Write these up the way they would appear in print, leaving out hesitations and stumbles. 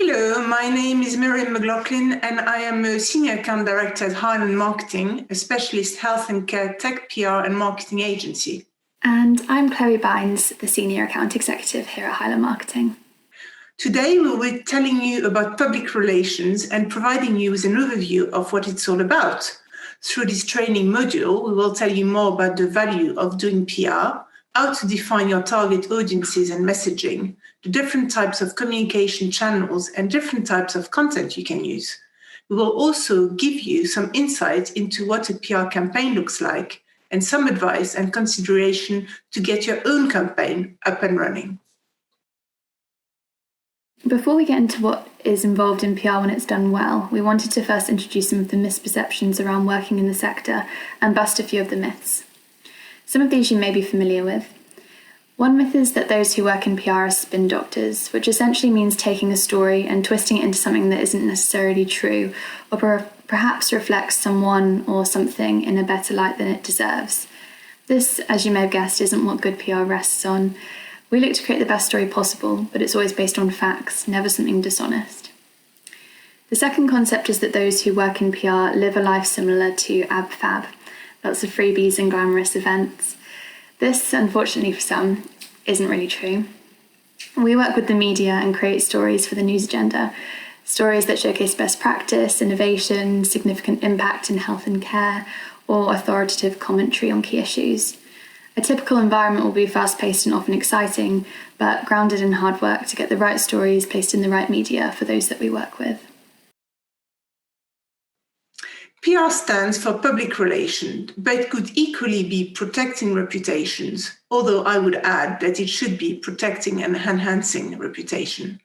Hello, my name is Miriam McLaughlin and I am a Senior Account Director at Highland Marketing, a specialist health and care tech PR and marketing agency. And I'm Chloe Bynes, the Senior Account Executive here at Highland Marketing. Today we'll be telling you about public relations and providing you with an overview of what it's all about. Through this training module, we will tell you more about the value of doing PR, how to define your target audiences and messaging, the different types of communication channels and different types of content you can use. We will also give you some insight into what a PR campaign looks like and some advice and consideration to get your own campaign up and running. Before we get into what is involved in PR when it's done well, we wanted to first introduce some of the misperceptions around working in the sector and bust a few of the myths. Some of these you may be familiar with. One myth is that those who work in PR are spin doctors, which essentially means taking a story and twisting it into something that isn't necessarily true, or perhaps reflects someone or something in a better light than it deserves. This, as you may have guessed, isn't what good PR rests on. We look to create the best story possible, but it's always based on facts, never something dishonest. The second concept is that those who work in PR live a life similar to AbFab, lots of freebies and glamorous events. This, unfortunately for some, isn't really true. We work with the media and create stories for the news agenda, stories that showcase best practice, innovation, significant impact in health and care, or authoritative commentary on key issues. A typical environment will be fast-paced and often exciting, but grounded in hard work to get the right stories placed in the right media for those that we work with. PR stands for public relations, but could equally be protecting reputations, although I would add that it should be protecting and enhancing reputation.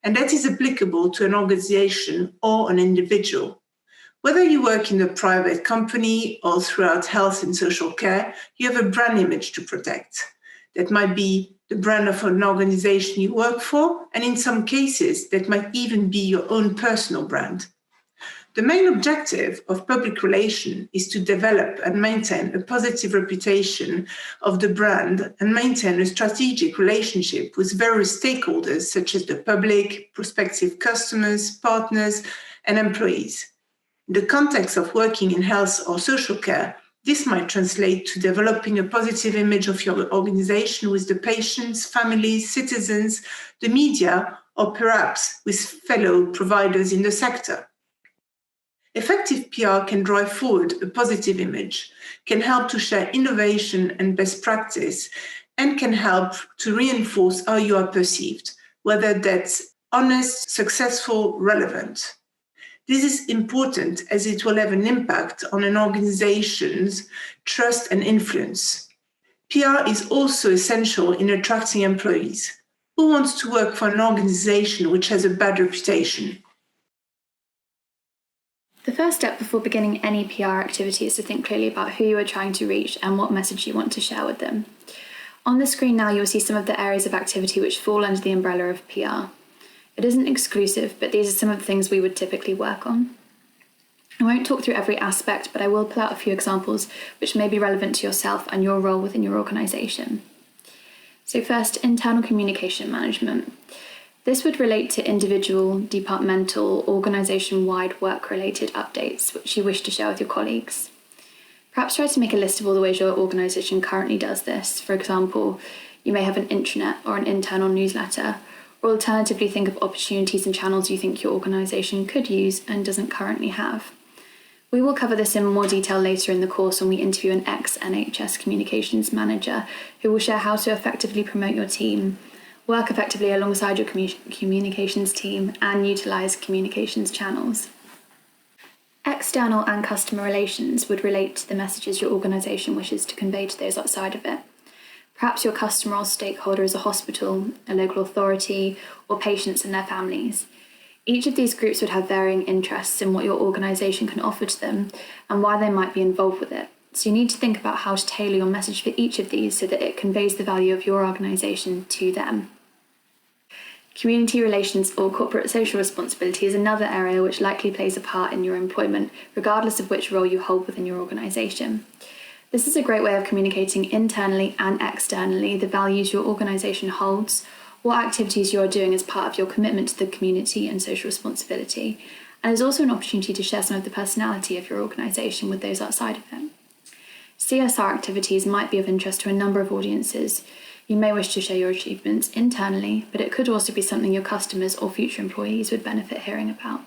And that is applicable to an organization or an individual. Whether you work in a private company or throughout health and social care, you have a brand image to protect. That might be the brand of an organization you work for, and in some cases, that might even be your own personal brand. The main objective of public relations is to develop and maintain a positive reputation of the brand and maintain a strategic relationship with various stakeholders such as the public, prospective customers, partners, and employees. In the context of working in health or social care, this might translate to developing a positive image of your organization with the patients, families, citizens, the media, or perhaps with fellow providers in the sector. Effective PR can drive forward a positive image, can help to share innovation and best practice, and can help to reinforce how you are perceived, whether that's honest, successful, relevant. This is important as it will have an impact on an organization's trust and influence. PR is also essential in attracting employees. Who wants to work for an organization which has a bad reputation? The first step before beginning any PR activity is to think clearly about who you are trying to reach and what message you want to share with them. On the screen now, you'll see some of the areas of activity which fall under the umbrella of PR. It isn't exclusive, but these are some of the things we would typically work on. I won't talk through every aspect, but I will pull out a few examples which may be relevant to yourself and your role within your organisation. So first, internal communication management. This would relate to individual, departmental, organisation-wide work-related updates which you wish to share with your colleagues. Perhaps try to make a list of all the ways your organisation currently does this. For example, you may have an intranet or an internal newsletter, or alternatively think of opportunities and channels you think your organisation could use and doesn't currently have. We will cover this in more detail later in the course when we interview an ex-NHS communications manager who will share how to effectively promote your team, work effectively alongside your communications team, and utilise communications channels. External and customer relations would relate to the messages your organisation wishes to convey to those outside of it. Perhaps your customer or stakeholder is a hospital, a local authority, or patients and their families. Each of these groups would have varying interests in what your organisation can offer to them and why they might be involved with it. So you need to think about how to tailor your message for each of these so that it conveys the value of your organisation to them. Community relations or corporate social responsibility is another area which likely plays a part in your employment, regardless of which role you hold within your organisation. This is a great way of communicating internally and externally the values your organisation holds, what activities you are doing as part of your commitment to the community and social responsibility, and is also an opportunity to share some of the personality of your organisation with those outside of it. CSR activities might be of interest to a number of audiences. You may wish to share your achievements internally, but it could also be something your customers or future employees would benefit hearing about.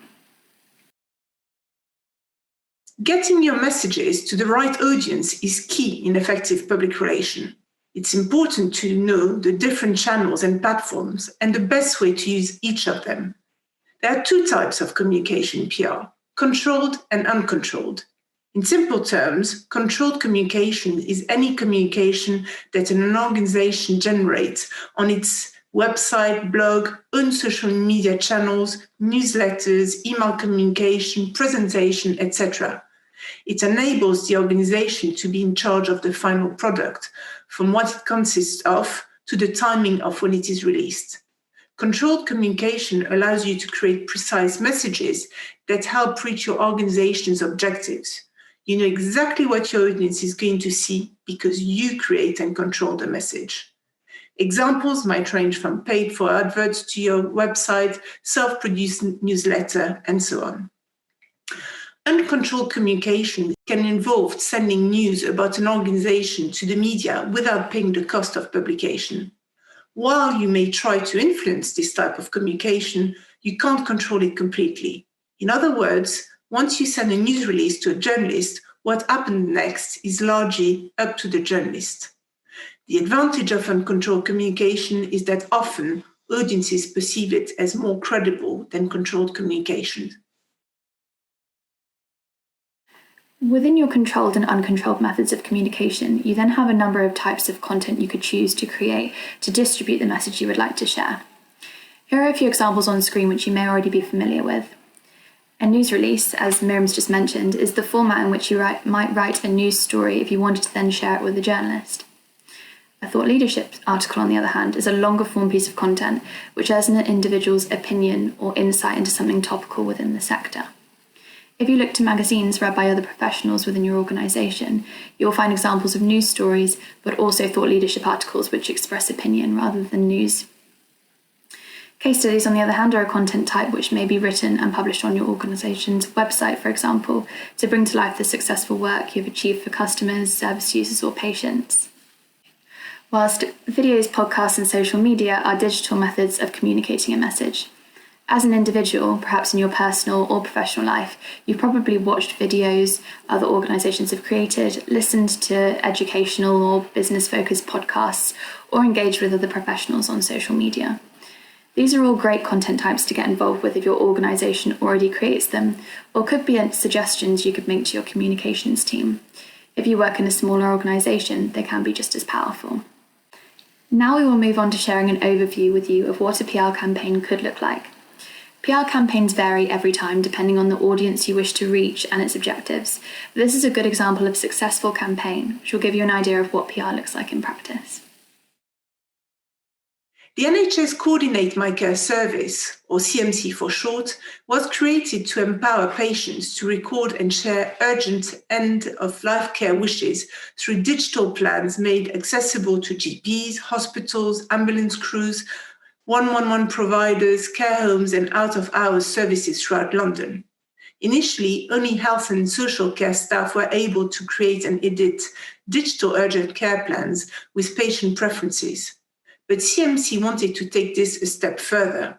Getting your messages to the right audience is key in effective public relation. It's important to know the different channels and platforms and the best way to use each of them. There are two types of communication in PR, controlled and uncontrolled. In simple terms, controlled communication is any communication that an organization generates on its website, blog, own social media channels, newsletters, email communication, presentation, etc. It enables the organization to be in charge of the final product, from what it consists of to the timing of when it is released. Controlled communication allows you to create precise messages that help reach your organization's objectives. You know exactly what your audience is going to see because you create and control the message. Examples might range from paid for adverts to your website, self-produced newsletter, and so on. Uncontrolled communication can involve sending news about an organization to the media without paying the cost of publication. While you may try to influence this type of communication, you can't control it completely. In other words, once you send a news release to a journalist, what happens next is largely up to the journalist. The advantage of uncontrolled communication is that often audiences perceive it as more credible than controlled communication. Within your controlled and uncontrolled methods of communication, you then have a number of types of content you could choose to create to distribute the message you would like to share. Here are a few examples on screen which you may already be familiar with. A news release, as Miriam's just mentioned, is the format in which you might write a news story if you wanted to then share it with a journalist. A thought leadership article, on the other hand, is a longer form piece of content which has an individual's opinion or insight into something topical within the sector. If you look to magazines read by other professionals within your organisation, you'll find examples of news stories, but also thought leadership articles which express opinion rather than news. Case studies, on the other hand, are a content type which may be written and published on your organisation's website, for example, to bring to life the successful work you've achieved for customers, service users, or patients. Whilst videos, podcasts, and social media are digital methods of communicating a message. As an individual, perhaps in your personal or professional life, you've probably watched videos other organisations have created, listened to educational or business-focused podcasts, or engaged with other professionals on social media. These are all great content types to get involved with if your organisation already creates them, or could be suggestions you could make to your communications team. If you work in a smaller organisation, they can be just as powerful. Now we will move on to sharing an overview with you of what a PR campaign could look like. PR campaigns vary every time depending on the audience you wish to reach and its objectives. But this is a good example of a successful campaign, which will give you an idea of what PR looks like in practice. The NHS Coordinate My Care Service, or CMC for short, was created to empower patients to record and share urgent end-of-life care wishes through digital plans made accessible to GPs, hospitals, ambulance crews, 111 providers, care homes, and out-of-hours services throughout London. Initially, only health and social care staff were able to create and edit digital urgent care plans with patient preferences. But CMC wanted to take this a step further.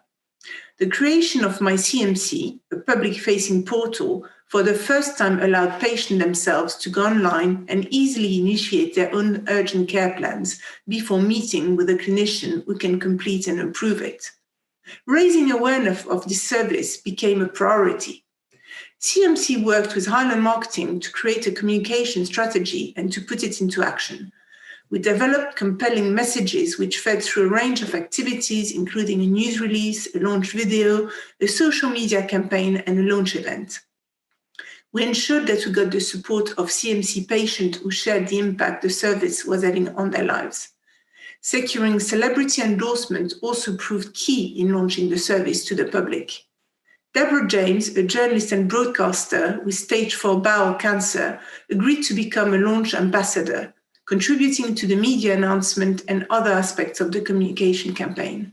The creation of My CMC, a public-facing portal, for the first time allowed patients themselves to go online and easily initiate their own urgent care plans before meeting with a clinician who can complete and approve it. Raising awareness of this service became a priority. CMC worked with Highland Marketing to create a communication strategy and to put it into action. We developed compelling messages which fed through a range of activities, including a news release, a launch video, a social media campaign, and a launch event. We ensured that we got the support of CMC patients who shared the impact the service was having on their lives. Securing celebrity endorsement also proved key in launching the service to the public. Deborah James, a journalist and broadcaster with stage 4 bowel cancer, agreed to become a launch ambassador, contributing to the media announcement and other aspects of the communication campaign.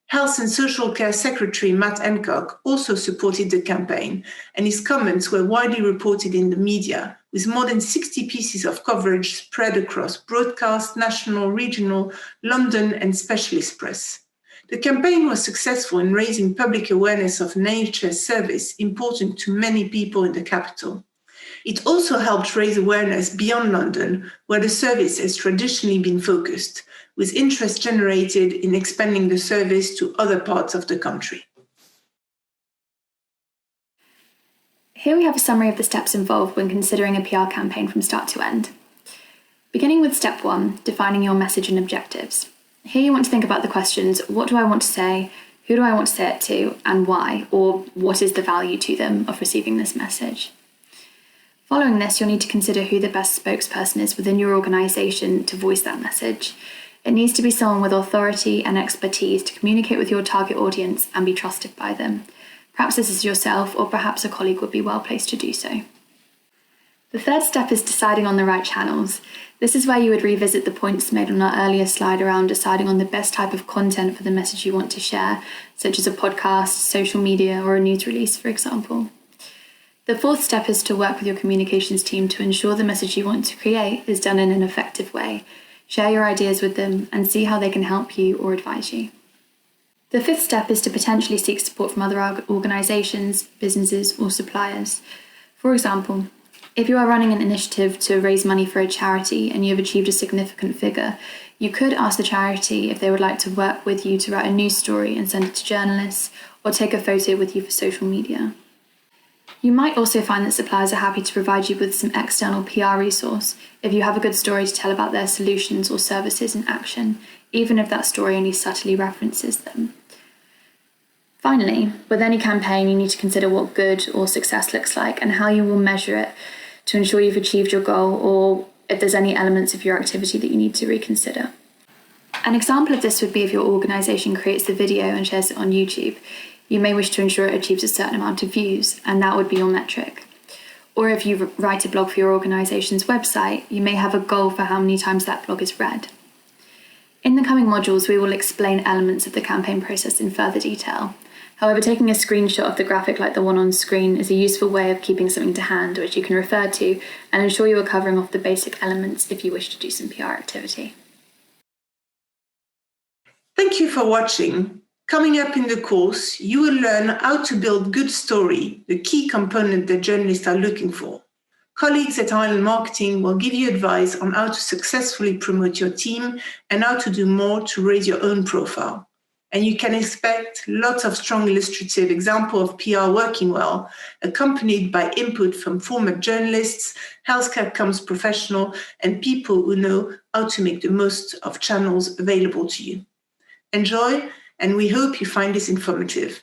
Health and Social Care Secretary Matt Hancock also supported the campaign, and his comments were widely reported in the media, with more than 60 pieces of coverage spread across broadcast, national, regional, London, and specialist press. The campaign was successful in raising public awareness of an NHS service important to many people in the capital. It also helped raise awareness beyond London, where the service has traditionally been focused, with interest generated in expanding the service to other parts of the country. Here we have a summary of the steps involved when considering a PR campaign from start to end. Beginning with step 1, defining your message and objectives. Here you want to think about the questions, what do I want to say, who do I want to say it to, and why, or what is the value to them of receiving this message. Following this, you'll need to consider who the best spokesperson is within your organisation to voice that message. It needs to be someone with authority and expertise to communicate with your target audience and be trusted by them. Perhaps this is yourself, or perhaps a colleague would be well placed to do so. The third step is deciding on the right channels. This is where you would revisit the points made on our earlier slide around deciding on the best type of content for the message you want to share, such as a podcast, social media, or a news release, for example. The fourth step is to work with your communications team to ensure the message you want to create is done in an effective way. Share your ideas with them and see how they can help you or advise you. The fifth step is to potentially seek support from other organisations, businesses, or suppliers. For example, if you are running an initiative to raise money for a charity and you have achieved a significant figure, you could ask the charity if they would like to work with you to write a news story and send it to journalists, or take a photo with you for social media. You might also find that suppliers are happy to provide you with some external PR resource if you have a good story to tell about their solutions or services in action, even if that story only subtly references them. Finally, with any campaign, you need to consider what good or success looks like and how you will measure it to ensure you've achieved your goal, or if there's any elements of your activity that you need to reconsider. An example of this would be if your organisation creates the video and shares it on YouTube. You may wish to ensure it achieves a certain amount of views, and that would be your metric. Or if you write a blog for your organisation's website, you may have a goal for how many times that blog is read. In the coming modules, we will explain elements of the campaign process in further detail. However, taking a screenshot of the graphic like the one on screen is a useful way of keeping something to hand which you can refer to and ensure you are covering off the basic elements if you wish to do some PR activity. Thank you for watching. Coming up in the course, you will learn how to build good story, the key component that journalists are looking for. Colleagues at Island Marketing will give you advice on how to successfully promote your team and how to do more to raise your own profile. And you can expect lots of strong illustrative examples of PR working well, accompanied by input from former journalists, healthcare comms professionals, and people who know how to make the most of channels available to you. Enjoy, and we hope you find this informative.